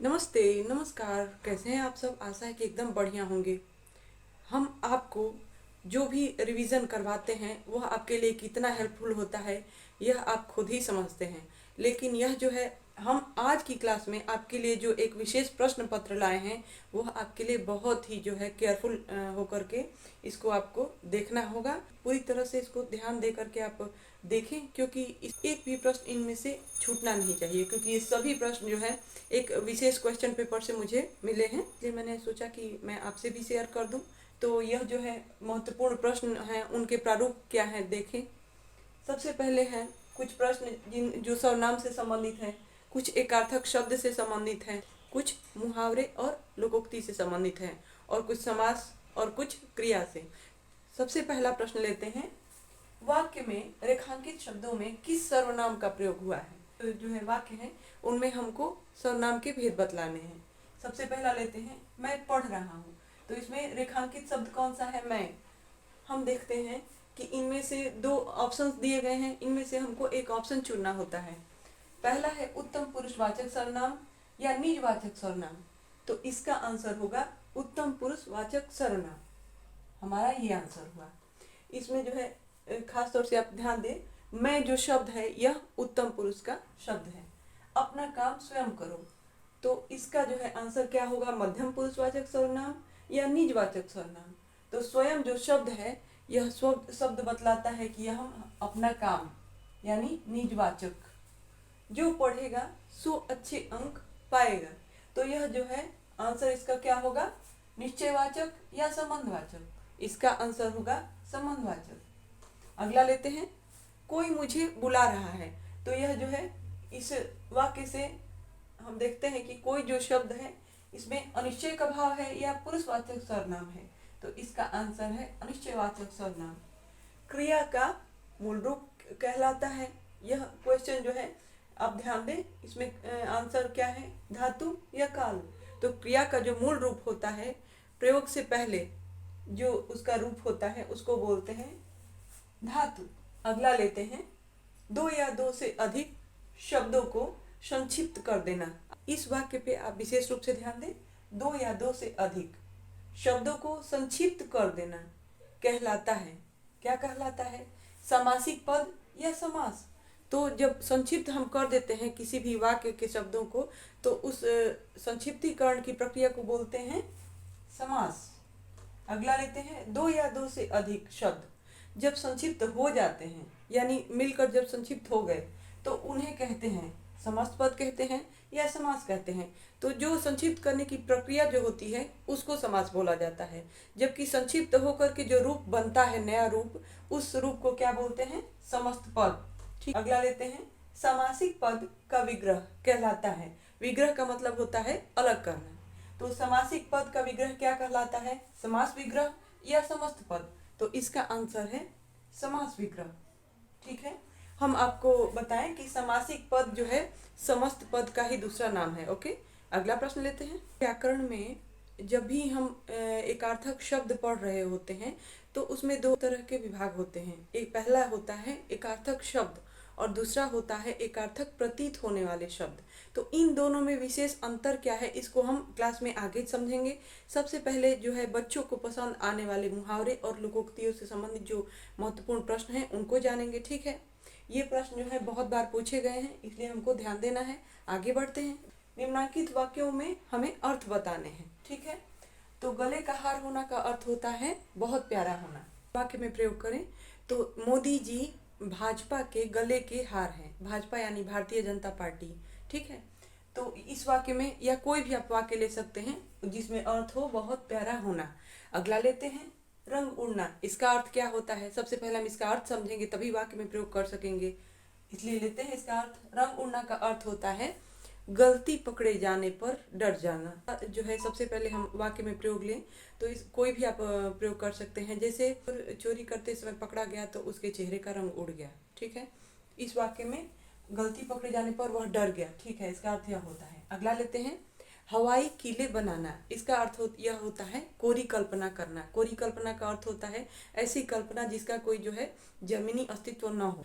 नमस्ते, नमस्कार। कैसे हैं आप सब? आशा है कि एकदम बढ़िया होंगे। हम आपको जो भी रिवीजन करवाते हैं वह आपके लिए कितना हेल्पफुल होता है यह आप खुद ही समझते हैं। लेकिन यह जो है, हम आज की क्लास में आपके लिए जो एक विशेष प्रश्न पत्र लाए हैं वह आपके लिए बहुत ही जो है केयरफुल होकर के इसको आपको देखना होगा। पूरी तरह से इसको ध्यान दे करके आप देखें, क्योंकि इस एक भी प्रश्न इनमें से छूटना नहीं चाहिए, क्योंकि ये सभी प्रश्न जो है एक विशेष क्वेश्चन पेपर से मुझे मिले हैं, इसलिए मैंने सोचा कि मैं आपसे भी शेयर कर दूं। तो यह जो है महत्वपूर्ण प्रश्न हैं, उनके प्रारूप क्या है देखें। सबसे पहले हैं कुछ प्रश्न जिन जो सर्वनाम से संबंधित हैं, कुछ एकार्थक शब्द से संबंधित हैं, कुछ मुहावरे और लोकोक्ति से संबंधित हैं, और कुछ समास और कुछ क्रिया से। सबसे पहला प्रश्न लेते हैं, वाक्य में रेखांकित शब्दों में किस सर्वनाम का प्रयोग हुआ है। तो जो है वाक्य है उनमें हमको सर्वनाम के भेद बतलाने हैं। सबसे पहला लेते हैं, मैं पढ़ रहा हूँ। तो इसमें रेखांकित शब्द कौन सा है? मैं। हम देखते हैं कि इनमें से दो ऑप्शंस दिए गए हैं, इनमें से हमको एक ऑप्शन चुनना होता है। पहला है उत्तम पुरुषवाचक सर्वनाम या निजवाचक सर्वनाम। तो इसका आंसर होगा उत्तम पुरुषवाचक सर्वनाम। हमारा ये आंसर हुआ। इसमें जो है खास तौर से आप ध्यान दें, मैं जो शब्द है यह उत्तम पुरुष का शब्द है। अपना काम स्वयं करो, तो इसका जो है आंसर क्या होगा? मध्यम पुरुषवाचक सर्वनाम या निजवाचक सर्वनाम। तो स्वयं जो शब्द है यह शब्द बतलाता है कि यह अपना काम, यानी निजवाचक। जो पढ़ेगा सो अच्छे अंक पाएगा। तो यह जो है आंसर इसका क्या होगा? निश्चयवाचक या संबंधवाचक। इसका आंसर होगा संबंधवाचक। अगला लेते हैं, कोई मुझे बुला रहा है। तो यह जो है इस वाक्य से हम देखते हैं कि कोई जो शब्द है इसमें अनिश्चय का भाव है या पुरुषवाचक सर्वनाम है। तो इसका आंसर है अनिश्चयवाचक सर्वनाम। क्रिया का मूल रूप कहलाता है। यह क्वेश्चन जो है आप ध्यान दें, इसमें आंसर क्या है? धातु या काल। तो क्रिया का जो मूल रूप होता है, प्रयोग से पहले जो उसका रूप होता है उसको बोलते हैं धातु। अगला लेते हैं, दो या दो से अधिक शब्दों को संक्षिप्त कर देना। इस वाक्य पे आप विशेष रूप से ध्यान दें, दो या दो से अधिक शब्दों को संक्षिप्त कर देना कहलाता है। क्या कहलाता है? समासिक पद या समास। तो जब संक्षिप्त हम कर देते हैं किसी भी वाक्य के शब्दों को, तो उस संक्षिप्तीकरण की प्रक्रिया को बोलते हैं समास। अगला लेते हैं, दो या दो से अधिक शब्द जब संक्षिप्त हो जाते हैं, यानी मिलकर जब संक्षिप्त हो गए, तो उन्हें कहते हैं समस्त पद कहते हैं या समास कहते हैं। तो जो संक्षिप्त करने की प्रक्रिया जो होती है उसको समास बोला जाता है, जबकि संक्षिप्त होकर के जो रूप बनता है, नया रूप, उस रूप को क्या बोलते हैं? समस्त पद। ठीक। अगला लेते हैं, समासिक पद का विग्रह कहलाता है। विग्रह का मतलब होता है अलग करना। तो समासिक पद का विग्रह क्या कहलाता है? समास विग्रह या समस्त पद। तो इसका आंसर है समास विग्रह। ठीक है, हम आपको बताएं कि समासिक पद जो है समस्त पद का ही दूसरा नाम है। ओके, अगला प्रश्न लेते हैं। व्याकरण में जब भी हम एकार्थक शब्द पढ़ रहे होते हैं तो उसमें दो तरह के विभाग होते हैं। एक पहला होता है एकार्थक शब्द और दूसरा होता है एकार्थक प्रतीत होने वाले शब्द। तो इन दोनों में विशेष अंतर क्या है, इसको हम क्लास में आगे समझेंगे। सबसे पहले जो है बच्चों को पसंद आने वाले मुहावरे और लोकोक्तियों से संबंधित जो महत्वपूर्ण प्रश्न हैं उनको जानेंगे। ठीक है, ये प्रश्न जो है बहुत बार पूछे गए हैं, इसलिए हमको ध्यान देना है। आगे बढ़ते हैं। निम्नलिखित वाक्यों में हमें अर्थ बताने हैं। ठीक है, तो गले का हार होना का अर्थ होता है बहुत प्यारा होना। वाक्य में प्रयोग करें तो मोदी जी भाजपा के गले के हार हैं। भाजपा यानी भारतीय जनता पार्टी। ठीक है, तो इस वाक्य में या कोई भी आप वाक्य ले सकते हैं जिसमें अर्थ हो बहुत प्यारा होना। अगला लेते हैं, रंग उड़ना। इसका अर्थ क्या होता है? सबसे पहले हम इसका अर्थ समझेंगे तभी वाक्य में प्रयोग कर सकेंगे, इसलिए लेते हैं इसका अर्थ। रंग उड़ना का अर्थ होता है गलती पकड़े जाने पर डर जाना। जो है सबसे पहले हम वाक्य में प्रयोग लें तो इस कोई भी आप प्रयोग कर सकते हैं। जैसे चोरी करते समय पकड़ा गया तो उसके चेहरे का रंग उड़ गया। ठीक है, इस वाक्य में गलती पकड़े जाने पर वह डर गया। ठीक है, इसका अर्थ यह होता है। अगला लेते हैं, हवाई किले बनाना। इसका अर्थ यह होता है कोरी कल्पना करना। कोरी कल्पना का अर्थ होता है ऐसी कल्पना जिसका कोई जो है जमीनी अस्तित्व न हो।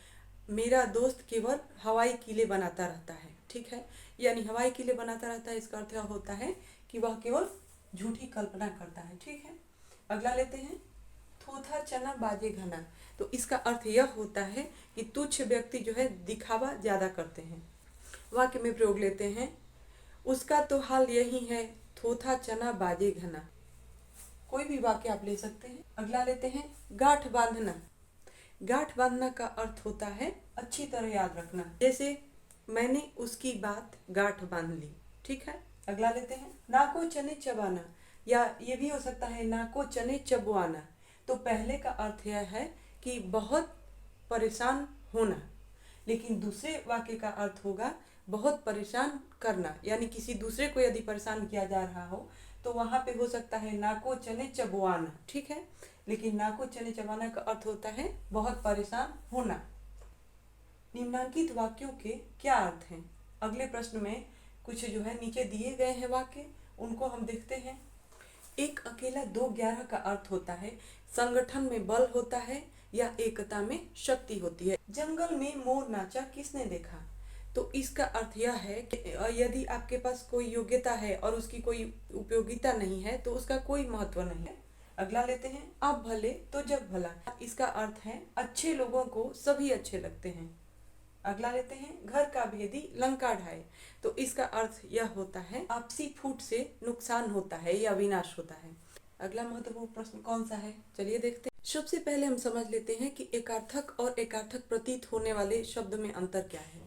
मेरा दोस्त केवल हवाई किले बनाता रहता है। ठीक है, यानी हवाई किले बनाता रहता है, इसका अर्थ यह होता है कि वह केवल झूठी कल्पना करता है। ठीक है, अगला लेते हैं, थोथा चना बाजे घना। तो इसका अर्थ यह होता है कि तुच्छ व्यक्ति जो है दिखावा ज्यादा करते हैं। वाक्य में प्रयोग लेते हैं, उसका तो हाल यही है, थोथा चना बाजे घना। कोई भी वाक्य आप ले सकते हैं। अगला लेते हैं, गांठ बांधना। गांठ बांधना का अर्थ होता है अच्छी तरह याद रखना, जैसे मैंने उसकी बात गांठ बांध ली। ठीक है, अगला लेते हैं, नाको चने चबाना, या ये भी हो सकता है नाको चने चबवाना। तो पहले का अर्थ यह है कि बहुत परेशान होना, लेकिन दूसरे वाक्य का अर्थ होगा बहुत परेशान करना, यानी किसी दूसरे को यदि परेशान किया जा रहा हो तो वहां पे हो सकता है नाको चने चबवाना। ठीक है, लेकिन नाको चने चबाना का अर्थ होता है बहुत परेशान होना। निम्नांकित वाक्यों के क्या अर्थ हैं? अगले प्रश्न में कुछ जो है नीचे दिए गए हैं वाक्य, उनको हम देखते हैं। एक अकेला 2-11 का अर्थ होता है संगठन में बल होता है या एकता में शक्ति होती है। जंगल में मोर नाचा किसने देखा? तो इसका अर्थ यह है कि यदि आपके पास कोई योग्यता है और उसकी कोई उपयोगिता नहीं है तो उसका कोई महत्व नहीं है। अगला लेते हैं, आप भले तो जग भला। इसका अर्थ है अच्छे लोगों को सभी अच्छे लगते हैं। अगला लेते हैं, घर का भेदी लंका ढाए। तो इसका अर्थ यह होता है आपसी फूट से नुकसान होता है या विनाश होता है। अगला महत्वपूर्ण प्रश्न कौन सा है, चलिए देखते हैं। सबसे पहले हम समझ लेते हैं कि एकार्थक और एकार्थक प्रतीत होने वाले शब्द में अंतर क्या है।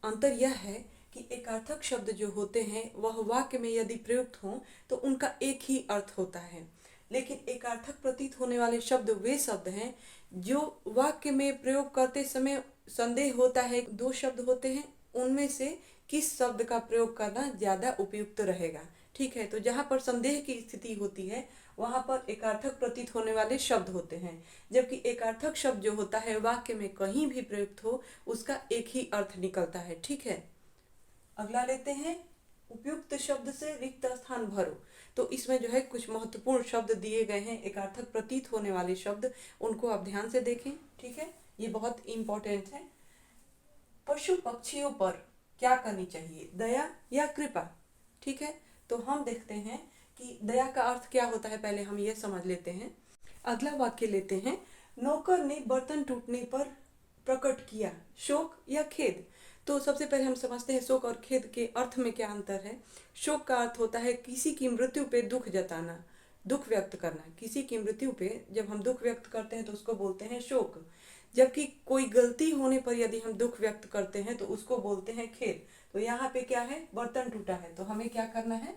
अंतर यह है कि एकार्थक शब्द जो होते हैं वह वाक्य में यदि प्रयुक्त हों तो उनका एक ही अर्थ होता है, लेकिन एकार्थक प्रतीत होने वाले शब्द वे शब्द हैं जो वाक्य में प्रयोग करते समय संदेह होता है। 2 शब्द होते हैं, उनमें से किस शब्द का प्रयोग करना ज्यादा उपयुक्त रहेगा। ठीक है, तो जहाँ पर संदेह की स्थिति होती है वहां पर एकार्थक प्रतीत होने वाले शब्द होते हैं, जबकि एकार्थक शब्द जो होता है वाक्य में कहीं भी प्रयुक्त हो उसका एक ही अर्थ निकलता है। ठीक है, अगला लेते हैं, उपयुक्त शब्द से रिक्त स्थान भरो। तो इसमें जो है कुछ महत्वपूर्ण शब्द दिए गए हैं, एकार्थक प्रतीत होने वाले शब्द, उनको आप ध्यान से देखें। ठीक है, ये बहुत इंपॉर्टेंट है। पशु पक्षियों पर क्या करनी चाहिए, दया या कृपा? ठीक है, तो हम देखते हैं कि दया का अर्थ क्या होता है, पहले हम ये समझ लेते हैं। अगला वाक्य लेते हैं, नौकर ने बर्तन टूटने पर प्रकट किया शोक या खेद। तो सबसे पहले हम समझते हैं शोक और खेद के अर्थ में क्या अंतर है। शोक का अर्थ होता है किसी की मृत्यु पे दुख जताना, दुख व्यक्त करना। किसी की मृत्यु पे जब हम दुख व्यक्त करते हैं तो उसको बोलते हैं शोक, जबकि कोई गलती होने पर यदि हम दुख व्यक्त करते हैं तो उसको बोलते हैं खेद। तो यहाँ पे क्या है, बर्तन टूटा है तो हमें क्या करना है,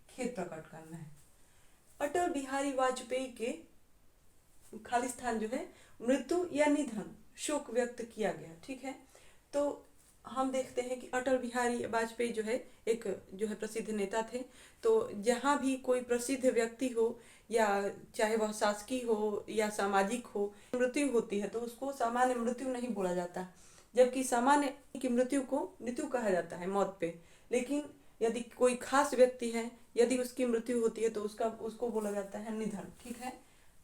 खेद प्रकट करना है। अटल बिहारी वाजपेयी के खाली स्थान जो है मृत्यु या निधन, शोक व्यक्त किया गया। ठीक है, तो हम देखते हैं कि अटल बिहारी वाजपेयी जो है एक जो है प्रसिद्ध नेता थे। तो जहाँ भी कोई प्रसिद्ध व्यक्ति हो या चाहे वह शासकीय हो या सामाजिक हो, मृत्यु होती है तो उसको सामान्य मृत्यु नहीं बोला जाता, जबकि सामान्य की मृत्यु को मृत्यु कहा जाता है, मौत पे। लेकिन यदि कोई खास व्यक्ति है, यदि उसकी मृत्यु होती है तो उसको बोला जाता है निधन। ठीक है,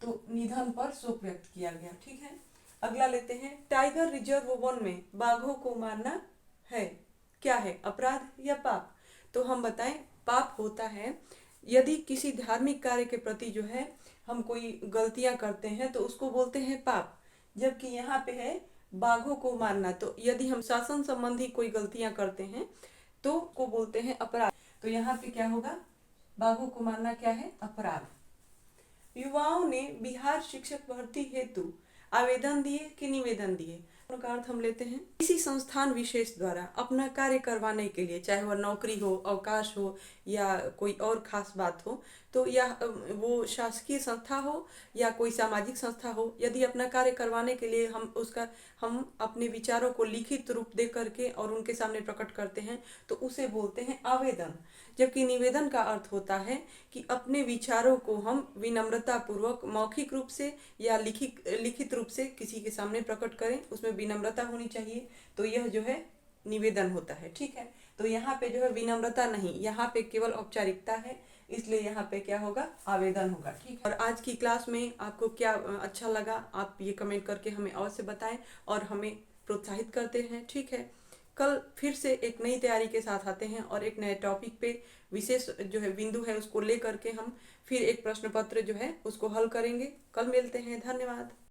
तो निधन पर शोक व्यक्त किया गया। ठीक है, अगला लेते हैं, टाइगर रिजर्व वन में बाघों को मारना है क्या है, अपराध या पाप? तो हम बताएं, पाप होता है यदि किसी धार्मिक कार्य के प्रति जो है हम कोई गलतियां करते हैं तो उसको बोलते हैं पाप, जबकि यहाँ पे है बाघों को मारना। तो यदि हम शासन संबंधी कोई गलतियां करते हैं तो को बोलते हैं अपराध। तो यहाँ पे क्या होगा, बाघों को मारना क्या है, अपराध। युवाओं ने बिहार शिक्षक भर्ती हेतु आवेदन दिए कि निवेदन दिए? का अर्थ हम लेते हैं, किसी संस्थान विशेष द्वारा अपना कार्य करवाने के लिए, चाहे वह नौकरी हो, अवकाश हो या कोई और खास बात हो, तो या वो शासकीय संस्था हो या कोई सामाजिक संस्था हो, यदि अपना कार्य करवाने के लिए हम अपने विचारों को लिखित रूप दे करके और उनके सामने प्रकट करते हैं तो उसे बोलते हैं आवेदन। जबकि निवेदन का अर्थ होता है कि अपने विचारों को हम विनम्रता पूर्वक मौखिक रूप से या लिखित रूप से किसी के सामने प्रकट करें, उसमें विनम्रता होनी चाहिए, तो यह जो है निवेदन होता है। ठीक है, तो यहाँ पे जो है विनम्रता नहीं, यहाँ पे केवल औपचारिकता है, इसलिए यहाँ पे क्या होगा, आवेदन होगा। ठीक है, और आज की क्लास में आपको क्या अच्छा लगा आप ये कमेंट करके हमें अवश्य बताएं और हमें प्रोत्साहित करते हैं। ठीक है, कल फिर से एक नई तैयारी के साथ आते हैं और एक नए टॉपिक पे विशेष जो है बिंदु है उसको लेकर के हम फिर एक प्रश्न पत्र जो है उसको हल करेंगे। कल मिलते हैं। धन्यवाद।